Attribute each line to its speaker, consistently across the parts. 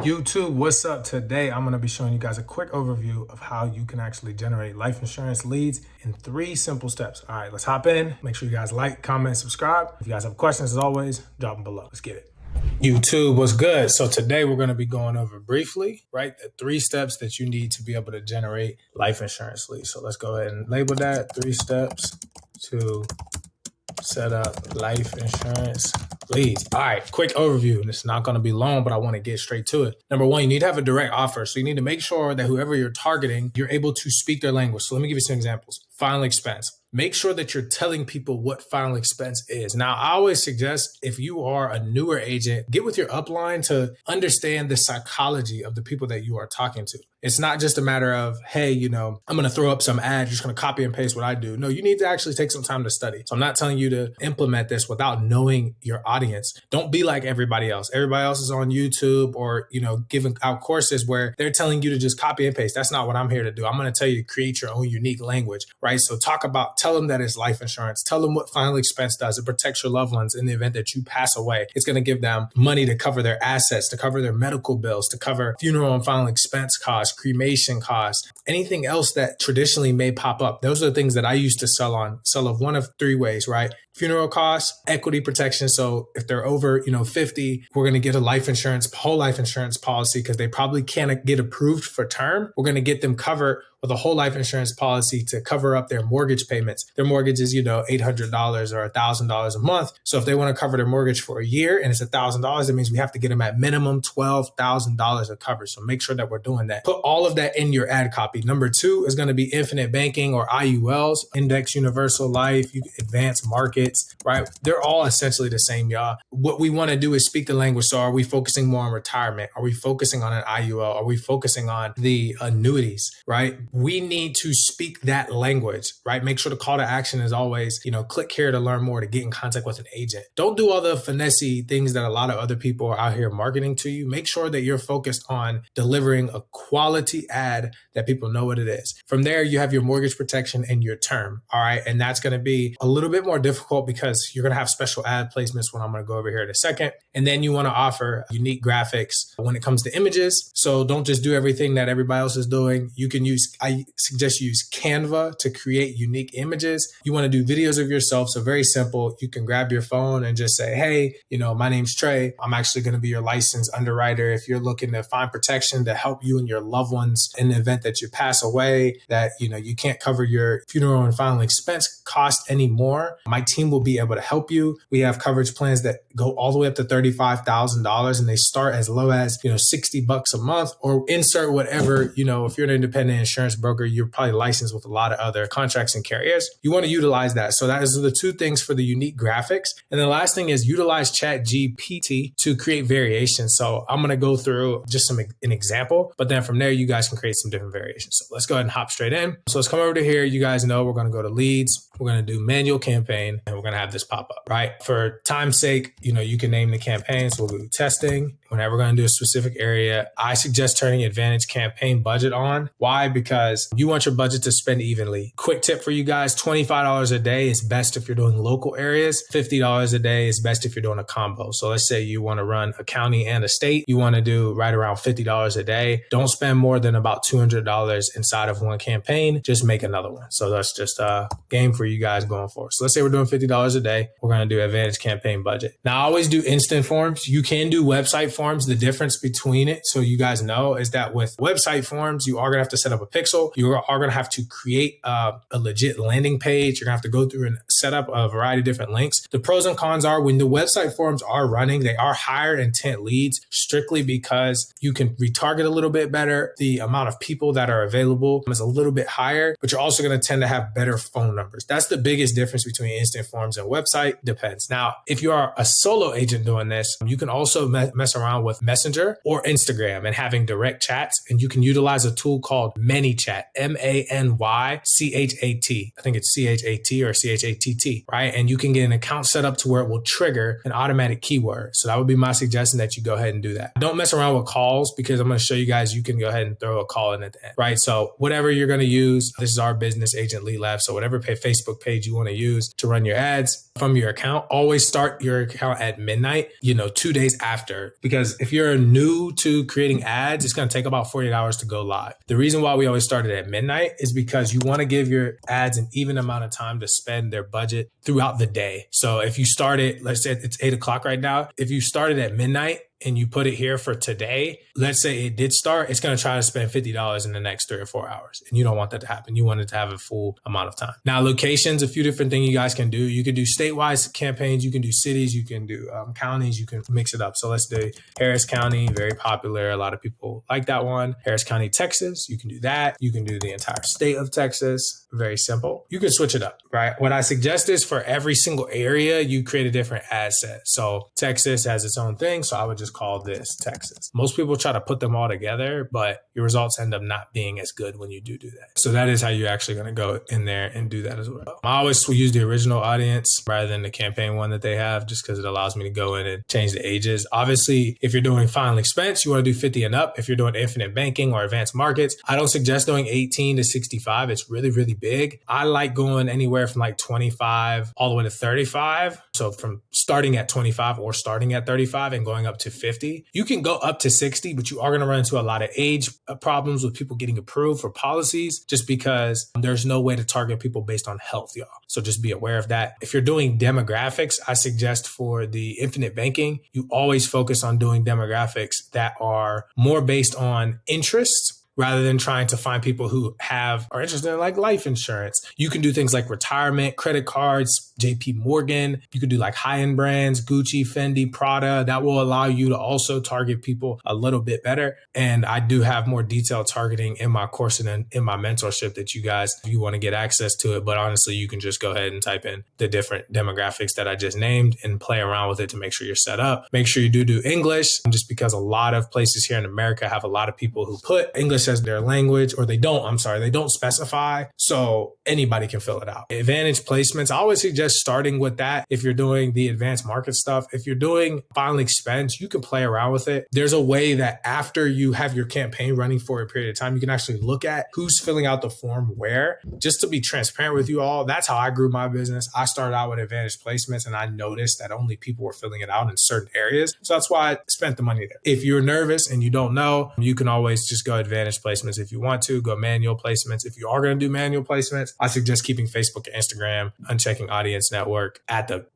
Speaker 1: YouTube, what's up? Today I'm going to be showing you guys a quick overview of how you can actually generate life insurance leads in 3 simple steps. All right, let's hop in. Make sure you guys like, comment, subscribe. If you guys have questions, as always, drop them below. Let's get it. YouTube, what's good? So today we're going to be going over briefly, right, the 3 steps that you need to be able to generate life insurance leads. So let's go ahead and label that 3 steps to set up life insurance leads. All right, quick overview. This is not going to be long, but I want to get straight to it. Number 1, you need to have a direct offer. So you need to make sure that whoever you're targeting, you're able to speak their language. So let me give you some examples. Final expense. Make sure that you're telling people what final expense is. Now, I always suggest if you are a newer agent, get with your upline to understand the psychology of the people that you are talking to. It's not just a matter of, hey, I'm going to throw up some ads, you're just going to copy and paste what I do. No, you need to actually take some time to study. So I'm not telling you to implement this without knowing your audience. Don't be like everybody else. Everybody else is on YouTube or, giving out courses where they're telling you to just copy and paste. That's not what I'm here to do. I'm going to tell you to create your own unique language, right? So tell them that it's life insurance. Tell them what final expense does. It protects your loved ones in the event that you pass away. It's going to give them money to cover their assets, to cover their medical bills, to cover funeral and final expense costs, cremation costs, anything else that traditionally may pop up. Those are the things that I used to sell of one of 3 ways, right? Funeral costs, equity protection. So if they're over, 50, we're going to get a whole life insurance policy because they probably can't get approved for term. We're going to get them covered with a whole life insurance policy to cover up their mortgage payments. Their mortgage is, $800 or $1,000 a month. So if they want to cover their mortgage for a year and it's $1,000, that means we have to get them at minimum $12,000 of coverage. So make sure that we're doing that. Put all of that in your ad copy. Number 2 is going to be infinite banking or IULs, index universal life, advanced markets, right? They're all essentially the same, y'all. What we want to do is speak the language. So are we focusing more on retirement? Are we focusing on an IUL? Are we focusing on the annuities, right? We need to speak that language, right? Make sure the call to action is always, click here to learn more, to get in contact with an agent. Don't do all the finessey things that a lot of other people are out here marketing to you. Make sure that you're focused on delivering a quality ad that people know what it is. From there, you have your mortgage protection and your term, all right? And that's going to be a little bit more difficult because you're going to have special ad placements when I'm going to go over here in a second. And then you want to offer unique graphics when it comes to images. So don't just do everything that everybody else is doing. I suggest you use Canva to create unique images. You want to do videos of yourself. So very simple. You can grab your phone and just say, hey, my name's Trey. I'm actually going to be your licensed underwriter. If you're looking to find protection to help you and your loved ones in the event that you pass away, that, you can't cover your funeral and final expense cost anymore, my team will be able to help you. We have coverage plans that go all the way up to $35,000 and they start as low as, $60 a month, or insert whatever, if you're an independent insurance broker, you're probably licensed with a lot of other contracts and carriers. You want to utilize that. So that is the 2 things for the unique graphics. And the last thing is utilize ChatGPT to create variations. So I'm going to go through just an example, but then from there, you guys can create some different variations. So let's go ahead and hop straight in. So let's come over to here. You guys know we're going to go to leads. We're going to do manual campaign and we're going to have this pop up, right? For time's sake, you can name the campaign. So we'll do testing. Whenever we're going to do a specific area, I suggest turning Advantage campaign budget on. Why? Because you want your budget to spend evenly. Quick tip for you guys, $25 a day is best if you're doing local areas. $50 a day is best if you're doing a combo. So let's say you want to run a county and a state. You want to do right around $50 a day. Don't spend more than about $200 inside of one campaign. Just make another one. So that's just a game for you guys going forward. So let's say we're doing $50 a day. We're going to do Advantage campaign budget. Now I always do instant forms. You can do website forms. The difference between it, so you guys know, is that with website forms, you are going to have to set up a pixel. You are going to have to create a legit landing page. You're going to have to go through and set up a variety of different links. The pros and cons are when the website forms are running, they are higher intent leads strictly because you can retarget a little bit better. The amount of people that are available is a little bit higher, but you're also going to tend to have better phone numbers. That's the biggest difference between instant forms and website. Depends. Now, if you are a solo agent doing this, you can also mess around with Messenger or Instagram and having direct chats. And you can utilize a tool called ManyChat, ManyChat. I think it's CHAT or CHAT ATT, right? And you can get an account set up to where it will trigger an automatic keyword. So that would be my suggestion, that you go ahead and do that. Don't mess around with calls, because I'm going to show you guys you can go ahead and throw a call in at the end, right? So whatever you're going to use, this is our business agent lead lab. So whatever Facebook page you want to use to run your ads from your account, always start your account at midnight, 2 days after, because if you're new to creating ads, it's going to take about 48 hours to go live. The reason why we always started at midnight is because you want to give your ads an even amount of time to spend their budget throughout the day. So if you started, let's say it's 8 o'clock right now, if you started at midnight and you put it here for today, let's say it did start, it's going to try to spend $50 in the next 3 or 4 hours. And you don't want that to happen. You want it to have a full amount of time. Now, locations, a few different things you guys can do. You can do statewide campaigns. You can do cities. You can do counties. You can mix it up. So let's do Harris County, very popular. A lot of people like that one. Harris County, Texas. You can do that. You can do the entire state of Texas. Very simple. You can switch it up, right? What I suggest is for every single area, you create a different ad set. So Texas has its own thing. So I would just call this Texas. Most people try to put them all together, but your results end up not being as good when you do that. So that is how you're actually going to go in there and do that as well. I always use the original audience rather than the campaign one that they have, just because it allows me to go in and change the ages. Obviously, if you're doing final expense, you want to do 50 and up. If you're doing infinite banking or advanced markets, I don't suggest doing 18 to 65. It's really, really big. I like going anywhere from like 25 all the way to 35. So from starting at 25 or starting at 35 and going up to 50. You can go up to 60, but you are going to run into a lot of age problems with people getting approved for policies, just because there's no way to target people based on health, y'all. So just be aware of that. If you're doing demographics, I suggest for the infinite banking, you always focus on doing demographics that are more based on interests, rather than trying to find people who are interested in like life insurance. You can do things like retirement, credit cards, JP Morgan. You can do like high-end brands, Gucci, Fendi, Prada. That will allow you to also target people a little bit better. And I do have more detailed targeting in my course and in my mentorship that you guys, if you want to get access to it. But honestly, you can just go ahead and type in the different demographics that I just named and play around with it to make sure you're set up. Make sure you do English, just because a lot of places here in America have a lot of people who put English as their language, or they don't specify. So anybody can fill it out. Advantage placements, I always suggest starting with that. If you're doing the advanced market stuff, if you're doing final expense, you can play around with it. There's a way that after you have your campaign running for a period of time, you can actually look at who's filling out the form where. Just to be transparent with you all, that's how I grew my business. I started out with advantage placements and I noticed that only people were filling it out in certain areas. So that's why I spent the money there. If you're nervous and you don't know, you can always just go advantage placements. If you want to go manual placements, if you are going to do manual placements, I suggest keeping Facebook and Instagram, unchecking audience network at the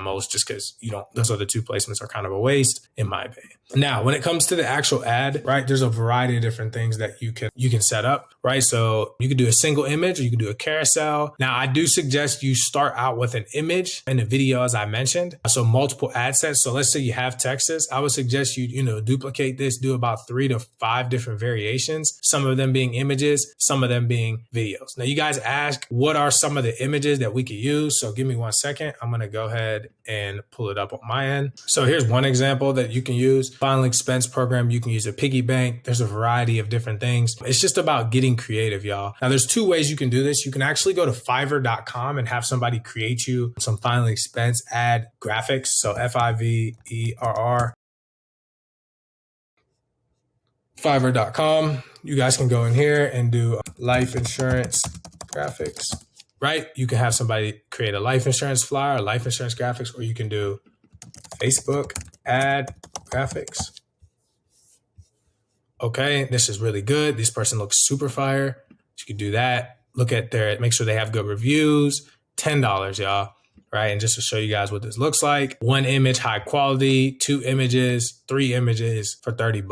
Speaker 1: most, just because those other two placements are kind of a waste in my opinion. Now, when it comes to the actual ad, right, there's a variety of different things that you can set up, right? So you can do a single image, or you can do a carousel. Now, I do suggest you start out with an image and a video, as I mentioned. So multiple ad sets. So let's say you have Texas. I would suggest you duplicate this, do about 3 to 5 different variations, some of them being images, some of them being videos. Now, you guys ask, what are some of the images that we could use? So give me 1 second. I'm going to go ahead and pull it up on my end. So here's one example that you can use. Final expense program, you can use a piggy bank. There's a variety of different things. It's just about getting creative, y'all. Now, there's 2 ways you can do this. You can actually go to Fiverr.com and have somebody create you some final expense ad graphics. So Fiverr. Fiverr.com. You guys can go in here and do life insurance graphics, right? You can have somebody create a life insurance flyer, life insurance graphics, or you can do Facebook ad graphics. Okay, this is really good. This person looks super fire. You can do that. Look at make sure they have good reviews. $10, y'all. Right. And just to show you guys what this looks like, 1 image, high quality, 2 images, 3 images for $30.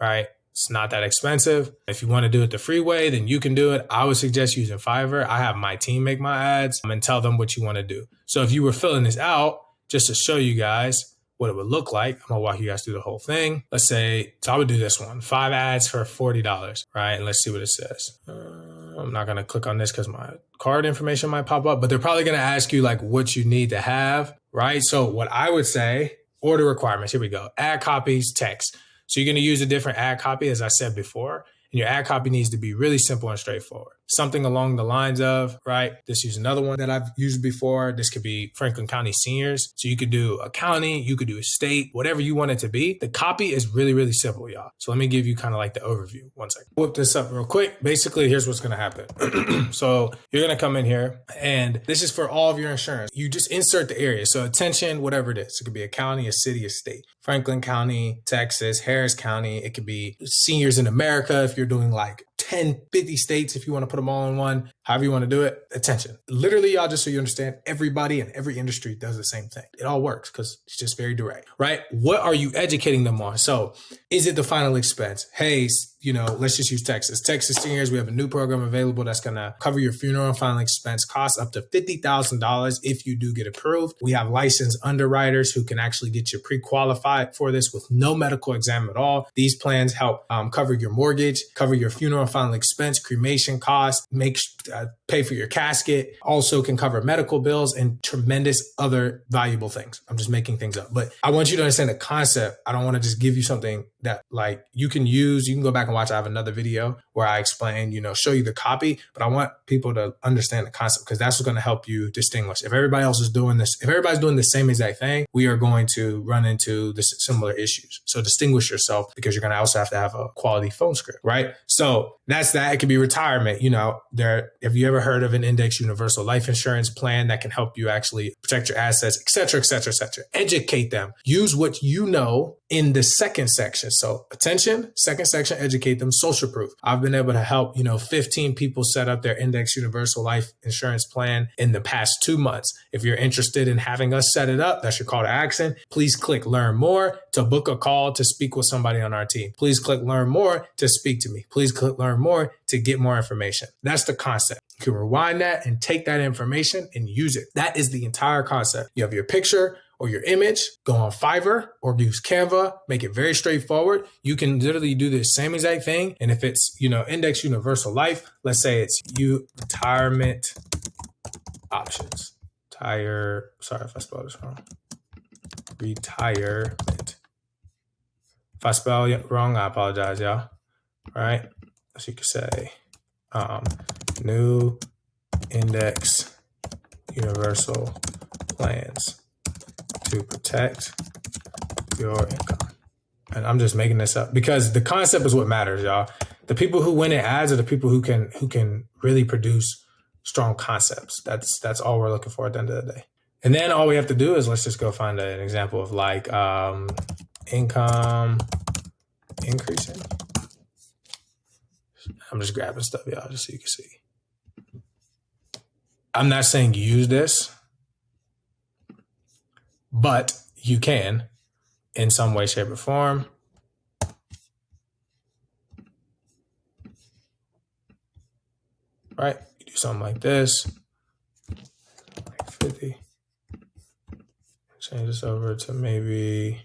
Speaker 1: Right. It's not that expensive. If you want to do it the free way, then you can do it. I would suggest using Fiverr. I have my team make my ads and tell them what you want to do. So if you were filling this out, just to show you guys what it would look like, I'm going to walk you guys through the whole thing. Let's say, so I would do this one, 5 ads for $40, right? And let's see what it says. I'm not going to click on this because my card information might pop up, but they're probably going to ask you like what you need to have, right? So what I would say, order requirements, here we go. Ad copies, text. So you're going to use a different ad copy, as I said before, and your ad copy needs to be really simple and straightforward. something along the lines of, right? This is another one that I've used before. This could be Franklin County seniors. So you could do a county, you could do a state, whatever you want it to be. The copy is really, really simple, y'all. So let me give you kind of like the overview. One second. Whip this up real quick. Basically, here's what's going to happen. So you're going to come in here, and this is for all of your insurance. You just insert the area. So attention, whatever it is. It could be a county, a city, a state. Franklin County, Texas, Harris County. It could be seniors in America if you're doing like 10, 50 states, if you want to put them all in one, however you want to do it. Attention. Literally, y'all, just so you understand, everybody in every industry does the same thing. It all works because it's just very direct, right? What are you educating them on? So is it the final expense? Hey, let's just use Texas. Texas seniors, we have a new program available that's going to cover your funeral and final expense costs up to $50,000 if you do get approved. We have licensed underwriters who can actually get you pre-qualified for this with no medical exam at all. These plans help cover your mortgage, cover your funeral and final expense, cremation costs, pay for your casket, also can cover medical bills and tremendous other valuable things. I'm just making things up, but I want you to understand the concept. I don't want to just give you something that like you can use. You can go back and watch. I have another video where I explain, show you the copy, but I want people to understand the concept because that's what's going to help you distinguish. If everybody else is doing this, if everybody's doing the same exact thing, we are going to run into the similar issues. So distinguish yourself because you're going to also have to have a quality phone script, right? So that's that. It could be retirement. Have you ever heard of an index universal life insurance plan that can help you actually protect your assets, et cetera, et cetera, et cetera. Educate them. Use what you know in the second section. So attention, second section, educate them, social proof. I've been able to help, 15 people set up their index universal life insurance plan in the past 2 months. If you're interested in having us set it up, that's your call to action. Please click learn more to book a call to speak with somebody on our team. Please click learn more to speak to me. Please click learn more to get more information. That's the concept. You can rewind that and take that information and use it. That is the entire concept. You have your picture or your image, go on Fiverr or use Canva, make it very straightforward. You can literally do the same exact thing. And if it's, index universal life, let's say it's retirement options. Sorry if I spelled this wrong. Retirement. If I spell it wrong, I apologize, y'all. All right. So you could say new index universal plans to protect your income. And I'm just making this up because the concept is what matters, y'all. The people who win at ads are the people who can really produce strong concepts. That's all we're looking for at the end of the day. And then all we have to do is let's just go find an example of like income increasing. I'm just grabbing stuff, y'all, just so you can see. I'm not saying use this, but you can in some way, shape, or form. Right? You do something like this. Like 50. Change this over to maybe...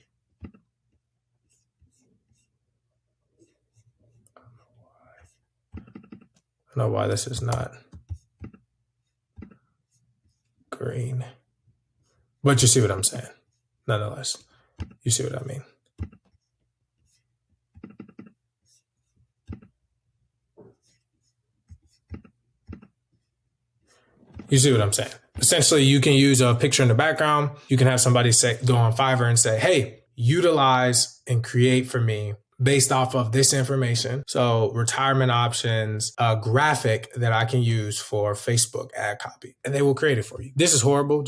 Speaker 1: I don't know why this is not green. But you see what I'm saying. Nonetheless, you see what I mean. You see what I'm saying? Essentially, you can use a picture in the background. You can have somebody go on Fiverr and say, hey, utilize and create for me based off of this information. So retirement options, a graphic that I can use for Facebook ad copy, and they will create it for you. This is horrible,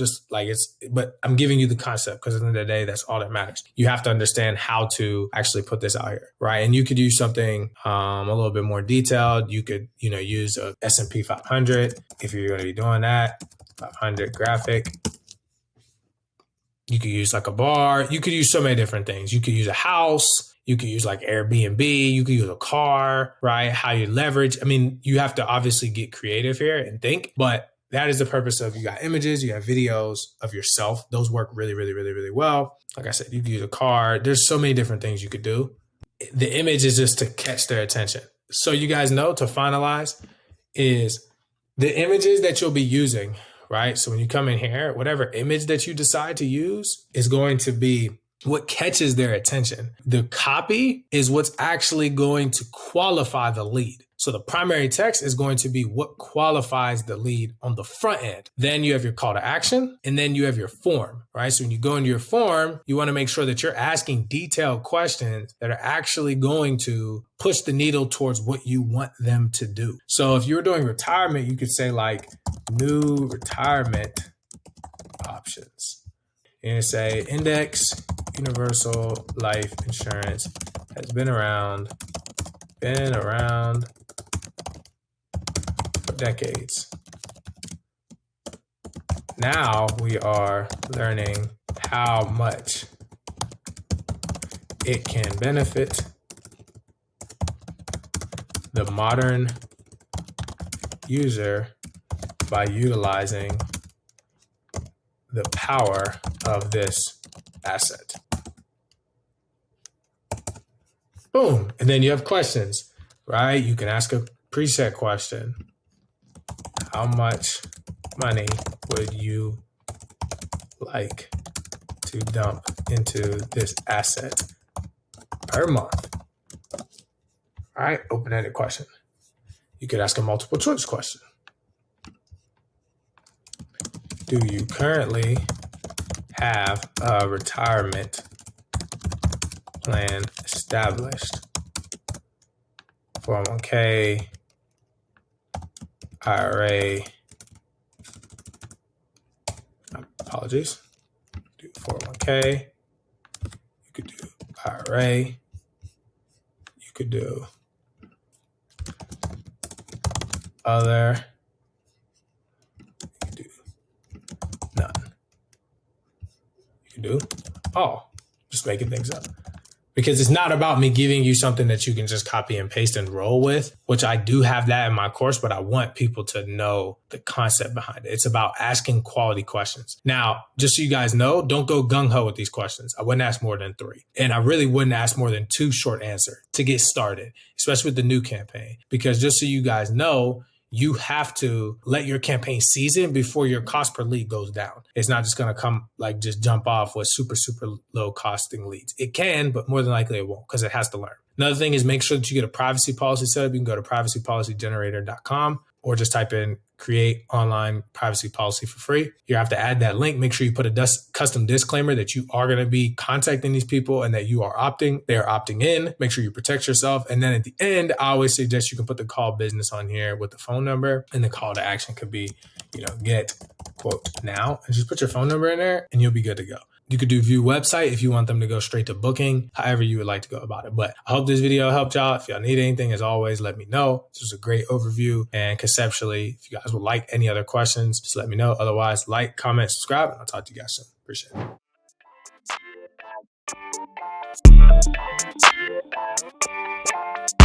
Speaker 1: but I'm giving you the concept because at the end of the day, that's all that matters. You have to understand how to actually put this out here, right? And you could use something a little bit more detailed. You could, use a S&P 500 if you're going to be doing that, 500 graphic. You could use like a bar. You could use so many different things. You could use a house. You could use like Airbnb. You could use a car, right? How you leverage. I mean, you have to obviously get creative here and think, but that is the purpose of you got images, you have videos of yourself. Those work really, really, really, really well. Like I said, you could use a car. There's so many different things you could do. The image is just to catch their attention. So you guys know, to finalize, is the images that you'll be using, right? So when you come in here, whatever image that you decide to use is going to be what catches their attention. The copy is what's actually going to qualify the lead. So the primary text is going to be what qualifies the lead on the front end. Then you have your call to action, and then you have your form, right? So when you go into your form, you want to make sure that you're asking detailed questions that are actually going to push the needle towards what you want them to do. So if you're doing retirement, you could say like new retirement options. And say index universal life insurance has been around for decades. Now we are learning how much it can benefit the modern user by utilizing the power of this asset. Boom. And then you have questions, right? You can ask a preset question. How much money would you like to dump into this asset per month? All right, open-ended question. You could ask a multiple choice question. Do you currently have a retirement plan established? 401k, IRA, apologies, do 401k, you could do IRA, you could do other, you could do none, you could do all, just making things up. Because it's not about me giving you something that you can just copy and paste and roll with, which I do have that in my course, but I want people to know the concept behind it. It's about asking quality questions. Now, just so you guys know, don't go gung-ho with these questions. I wouldn't ask more than 3. And I really wouldn't ask more than 2 short answers to get started, especially with the new campaign. Because just so you guys know, you have to let your campaign season before your cost per lead goes down. It's not just going to come like just jump off with super, super low costing leads. It can, but more than likely it won't because it has to learn. Another thing is make sure that you get a privacy policy set up. You can go to privacypolicygenerator.com or just type in create online privacy policy for free. You have to add that link. Make sure you put a custom disclaimer that you are going to be contacting these people and that you are opting. They are opting in. Make sure you protect yourself. And then at the end, I always suggest you can put the call business on here with the phone number, and the call to action could be, get quote now, and just put your phone number in there and you'll be good to go. You could do view website if you want them to go straight to booking, however you would like to go about it. But I hope this video helped y'all. If y'all need anything, as always, let me know. This was a great overview. And conceptually, if you guys would like any other questions, just let me know. Otherwise, like, comment, subscribe, and I'll talk to you guys soon. Appreciate it.